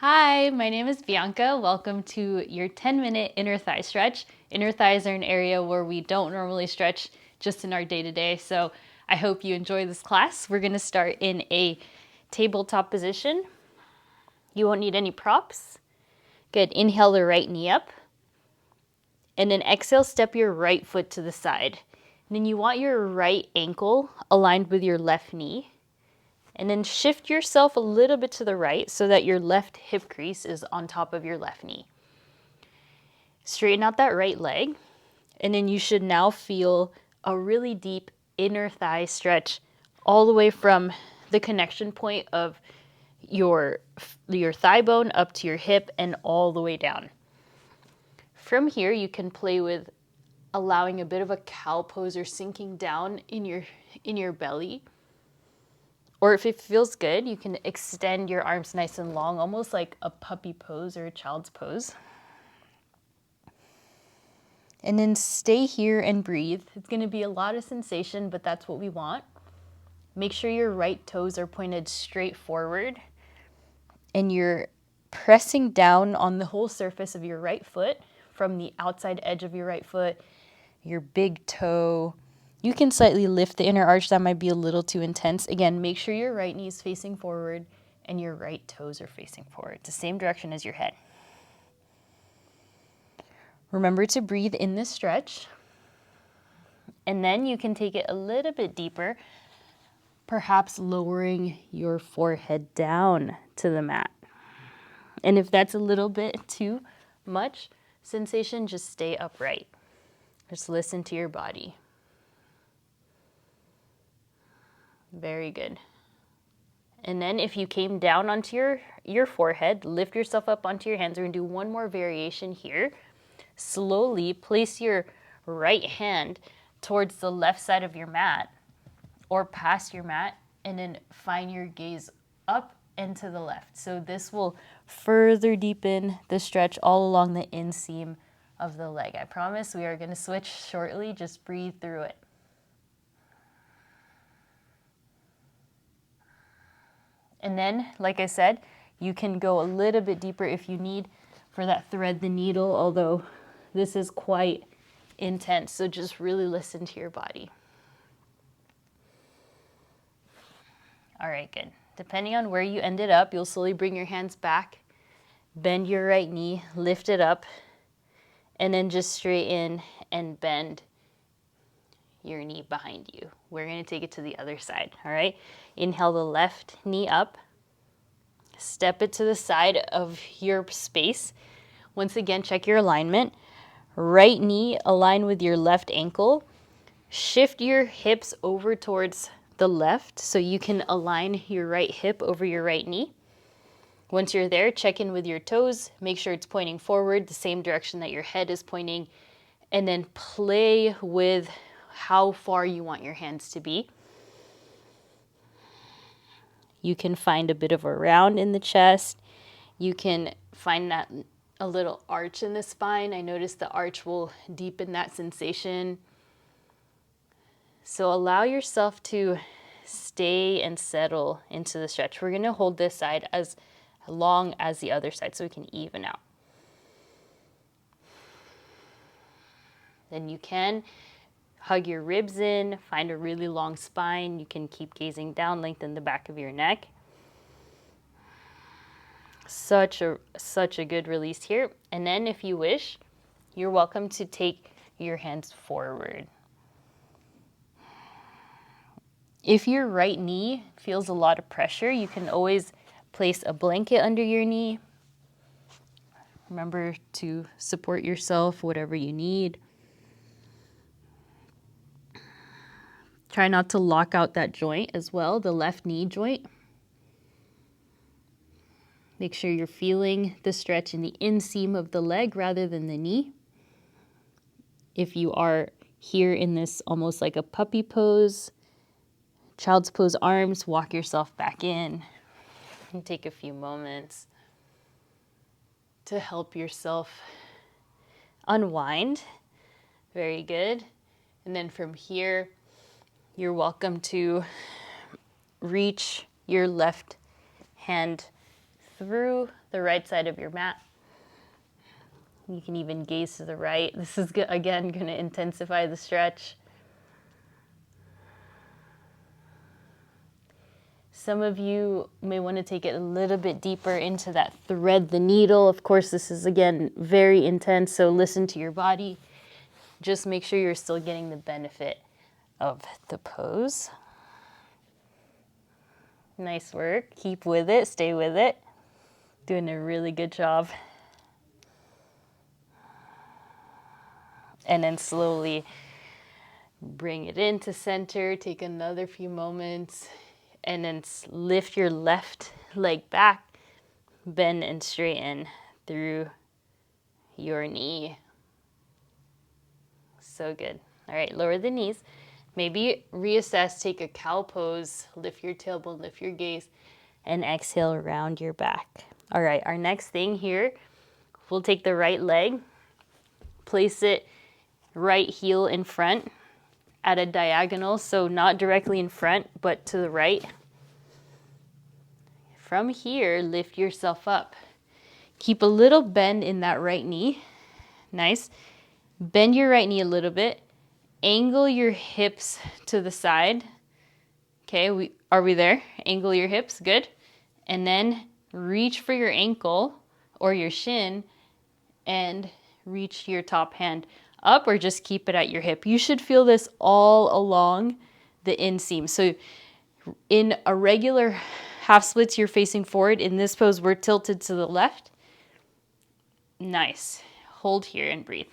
Hi, my name is Bianca. Welcome to your 10-minute inner thigh stretch. Inner thighs are an area where we don't normally stretch just in our day-to-day, so I hope you enjoy this class. We're gonna start in a tabletop position. You won't need any props. Good, inhale the right knee up. And then exhale, step your right foot to the side. And then you want your right ankle aligned with your left knee. And then shift yourself a little bit to the right so that your left hip crease is on top of your left knee. Straighten out that right leg. And then you should now feel a really deep inner thigh stretch all the way from the connection point of your thigh bone up to your hip and all the way down. From here, you can play with allowing a bit of a cow pose or sinking down in your belly. Or if it feels good, you can extend your arms nice and long, almost like a puppy pose or a child's pose. And then stay here and breathe. It's going to be a lot of sensation, but that's what we want. Make sure your right toes are pointed straight forward and you're pressing down on the whole surface of your right foot from the outside edge of your right foot, your big toe. You can slightly lift the inner arch. That might be a little too intense. Again, make sure your right knee is facing forward and your right toes are facing forward. It's the same direction as your head. Remember to breathe in this stretch. And then you can take it a little bit deeper, perhaps lowering your forehead down to the mat. And if that's a little bit too much sensation, just stay upright. Just listen to your body. Very good. And then if you came down onto your forehead, lift yourself up onto your hands. We're going to do one more variation here. Slowly place your right hand towards the left side of your mat or past your mat, and then find your gaze up and to the left. So this will further deepen the stretch all along the inseam of the leg. I promise we are going to switch shortly. Just breathe through it. And then, like I said, you can go a little bit deeper if you need for that thread the needle, although this is quite intense. So just really listen to your body. All right, good. Depending on where you ended up, you'll slowly bring your hands back, bend your right knee, lift it up, and then just straighten and bend your knee behind you. We're going to take it to the other side, all right? Inhale the left knee up. Step it to the side of your space. Once again, check your alignment. Right knee align with your left ankle. Shift your hips over towards the left so you can align your right hip over your right knee. Once you're there, check in with your toes. Make sure it's pointing forward, the same direction that your head is pointing, and then play with how far you want your hands to be. You can find a bit of a round in the chest. You can find that a little arch in the spine. I noticed the arch will deepen that sensation. So allow yourself to stay and settle into the stretch. We're going to hold this side as long as the other side so we can even out. Then you can hug your ribs in, find a really long spine. You can keep gazing down, lengthen the back of your neck. Such a good release here. And then if you wish, you're welcome to take your hands forward. If your right knee feels a lot of pressure, you can always place a blanket under your knee. Remember to support yourself, whatever you need. Try not to lock out that joint as well, the left knee joint. Make sure you're feeling the stretch in the inseam of the leg rather than the knee. If you are here in this almost like a puppy pose, child's pose arms, walk yourself back in and take a few moments to help yourself unwind. Very good. And then from here, you're welcome to reach your left hand through the right side of your mat. You can even gaze to the right. This is, again, going to intensify the stretch. Some of you may want to take it a little bit deeper into that thread the needle. Of course, this is, again, very intense, so listen to your body. Just make sure you're still getting the benefit of the pose. Nice work. Keep with it. Stay with it. Doing a really good job. And then slowly bring it into center. Take another few moments. And then lift your left leg back. Bend and straighten through your knee. So good. All right, lower the knees. Maybe reassess, take a cow pose, lift your tailbone, lift your gaze, and exhale around your back. All right, our next thing here, we'll take the right leg, place it right heel in front at a diagonal, so not directly in front, but to the right. From here, lift yourself up. Keep a little bend in that right knee. Nice. Bend your right knee a little bit. Angle your hips to the side. Okay, are we there? Angle your hips, good. And then reach for your ankle or your shin and reach your top hand up, or just keep it at your hip. You should feel this all along the inseam. So in a regular half splits, you're facing forward. In this pose, we're tilted to the left. Nice. Hold here and breathe.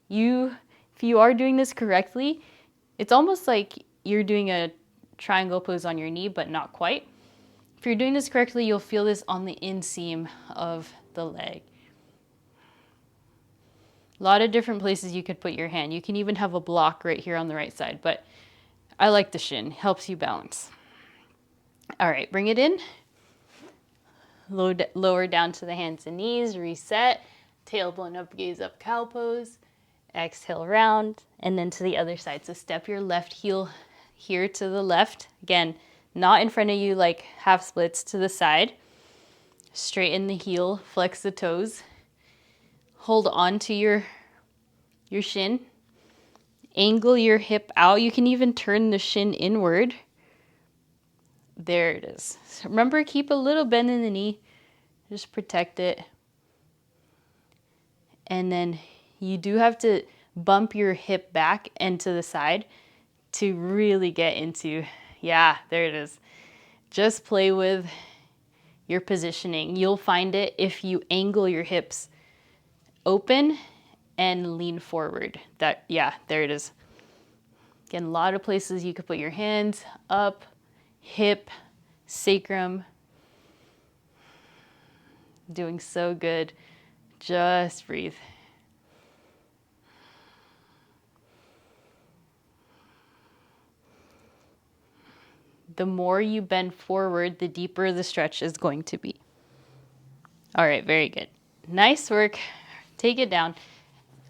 If you are doing this correctly, it's almost like you're doing a triangle pose on your knee, but not quite. If you're doing this correctly, you'll feel this on the inseam of the leg. A lot of different places you could put your hand. You can even have a block right here on the right side, but I like the shin. Helps you balance. All right, bring it in. Lower down to the hands and knees. Reset. Tailbone up, gaze up, cow pose. Exhale round, and then to the other side. So step your left heel here to the left. Again, not in front of you like half splits, to the side. Straighten the heel, flex the toes. Hold on to your shin. Angle your hip out. You can even turn the shin inward. There it is. So remember, keep a little bend in the knee. Just protect it. And then you do have to bump your hip back and to the side to really get into, yeah, there it is. Just play with your positioning. You'll find it if you angle your hips open and lean forward. Yeah, there it is. Again, a lot of places you could put your hands up, hip, sacrum. Doing so good. Just breathe. The more you bend forward, the deeper the stretch is going to be. All right, very good. Nice work. Take it down.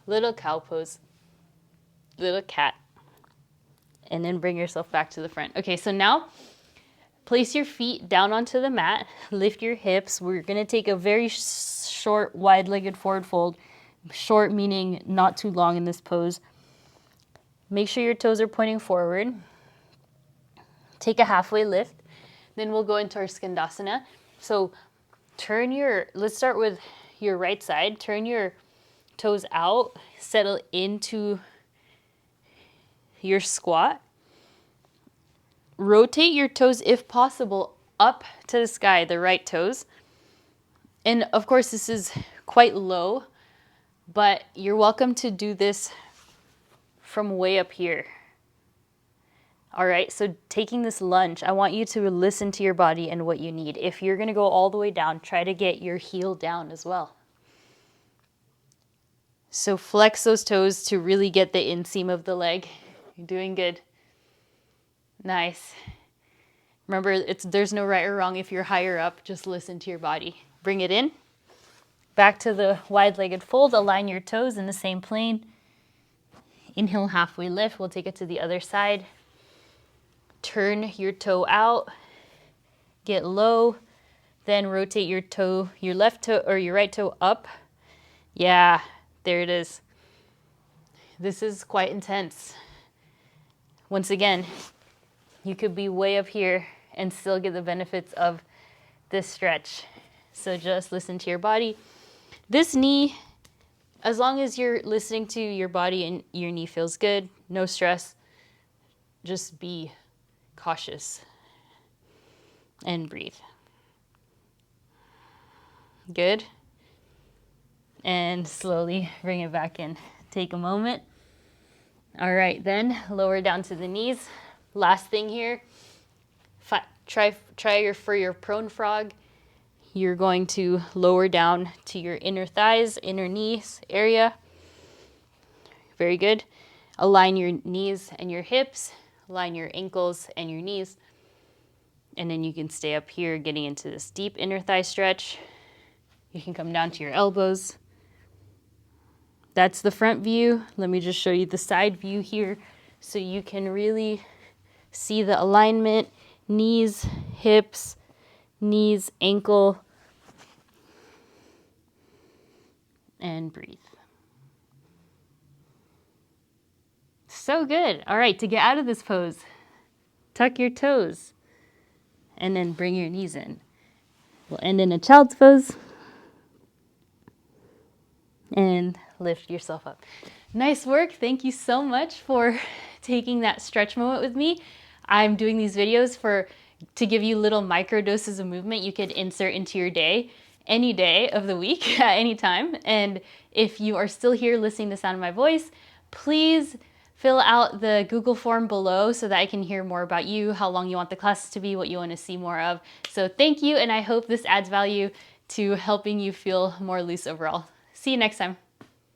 Little cow pose. Little cat. And then bring yourself back to the front. Okay, so now place your feet down onto the mat. Lift your hips. We're going to take a very short, wide-legged forward fold. Short meaning not too long in this pose. Make sure your toes are pointing forward. Take a halfway lift. Then we'll go into our Skandasana. So let's start with your right side. Turn your toes out. Settle into your squat. Rotate your toes, if possible, up to the sky, the right toes. And of course, this is quite low, but you're welcome to do this from way up here. All right, so taking this lunge, I want you to listen to your body and what you need. If you're gonna go all the way down, try to get your heel down as well. So flex those toes to really get the inseam of the leg. You're doing good. Nice. Remember, there's no right or wrong. If you're higher up, just listen to your body. Bring it in. Back to the wide-legged fold. Align your toes in the same plane. Inhale, halfway lift. We'll take it to the other side. Turn your toe out. Get low, then rotate your toe, your left toe or your right toe up. Yeah, there it is. This is quite intense. Once again, you could be way up here and still get the benefits of this stretch. So just listen to your body. This knee, as long as you're listening to your body and your knee feels good, no stress, just be cautious and breathe. Good. And slowly bring it back in. Take a moment. All right, then lower down to the knees. Last thing here, try for your prone frog. You're going to lower down to your inner thighs, inner knees area. Very good. Align your knees and your hips. Align your ankles and your knees. And then you can stay up here getting into this deep inner thigh stretch. You can come down to your elbows. That's the front view. Let me just show you the side view here so you can really see the alignment, knees, hips, knees, ankle, and breathe. So good. All right, to get out of this pose, tuck your toes and then bring your knees in. We'll end in a child's pose and lift yourself up. Nice work. Thank you so much for taking that stretch moment with me. I'm doing these videos to give you little micro doses of movement you could insert into your day, any day of the week, at any time. And if you are still here listening to the sound of my voice, please fill out the Google form below so that I can hear more about you, how long you want the classes to be, what you want to see more of. So thank you, and I hope this adds value to helping you feel more loose overall. See you next time.